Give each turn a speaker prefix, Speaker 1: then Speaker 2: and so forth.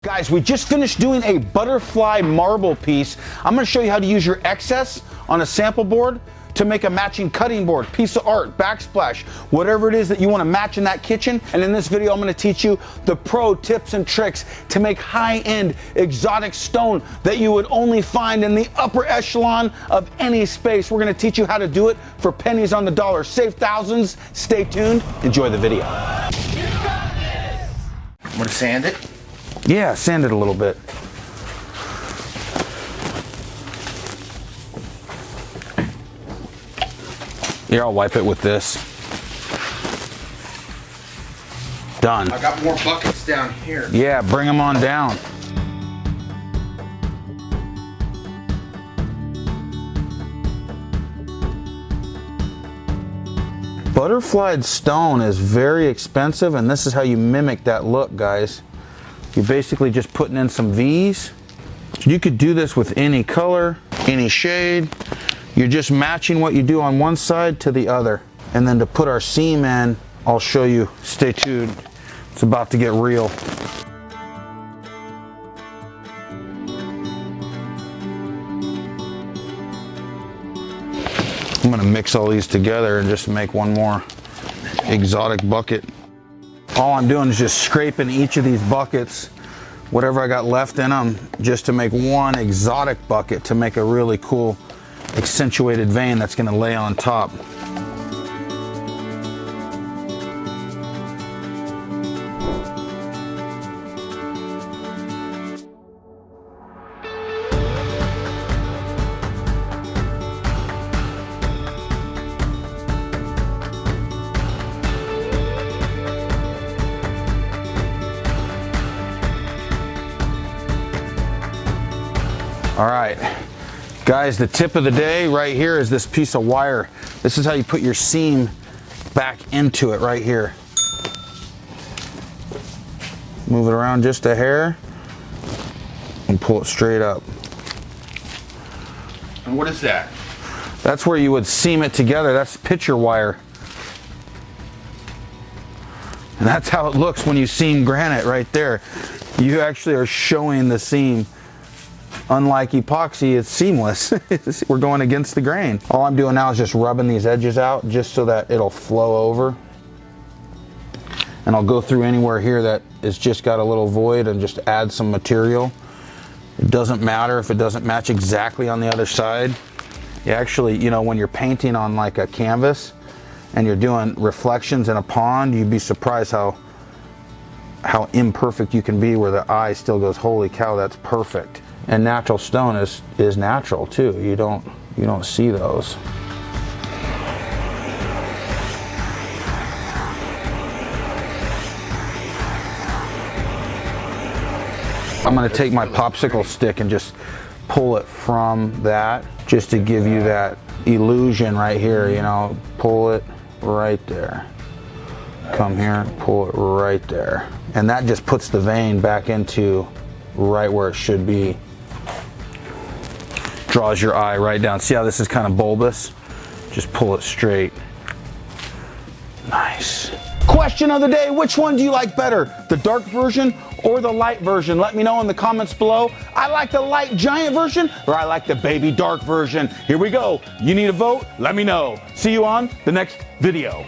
Speaker 1: Guys, we just finished doing a butterfly marble piece. I'm going to show you how to use your excess on a sample board to make a matching cutting board, piece of art, backsplash, whatever it is that you want to match in that kitchen. And in this video, I'm going to teach you the pro tips and tricks to make high-end exotic stone that you would only find in the upper echelon of any space. We're going to teach you how to do it for pennies on the dollar. Save thousands. Stay tuned. Enjoy the video.
Speaker 2: I'm going to sand it.
Speaker 1: Yeah, sand it a little bit. Here, I'll wipe it with this. Done.
Speaker 2: I got more buckets down here.
Speaker 1: Yeah, bring them on down. Butterflied stone is very expensive, and this is how you mimic that look, guys. You're basically just putting in some V's. You could do this with any color, any shade. You're just matching what you do on one side to the other. And then to put our seam in, I'll show you. Stay tuned. It's about to get real. I'm gonna mix all these together and just make one more exotic bucket. All I'm doing is just scraping each of these buckets, whatever I got left in them, just to make one exotic bucket to make a really cool accentuated vein that's going to lay on top. All right, guys, the tip of the day right here is this piece of wire. This is how you put your seam back into it right here. Move it around just a hair and pull it straight up.
Speaker 2: And what is that?
Speaker 1: That's where you would seam it together. That's picture wire. And that's how it looks when you seam granite right there. You actually are showing the seam. Unlike epoxy, it's seamless. We're going against the grain. All I'm doing now is just rubbing these edges out just so that it'll flow over. And I'll go through anywhere here that is just got a little void and just add some material. It doesn't matter if it doesn't match exactly on the other side. You actually, you know, when you're painting on like a canvas and you're doing reflections in a pond, you'd be surprised how imperfect you can be, where the eye still goes, holy cow, that's perfect. And natural stone is natural too. You don't see those. I'm going to take my popsicle stick and just pull it from that, just to give you that illusion right here, you know. Pull it right there. Come here, pull it right there. And that just puts the vein back into right where it should be. Draws your eye right down. See how this is kind of bulbous? Just pull it straight. Nice. Question of the day, which one do you like better? The dark version or the light version? Let me know in the comments below. I like the light giant version, or I like the baby dark version. Here we go. You need a vote? Let me know. See you on the next video.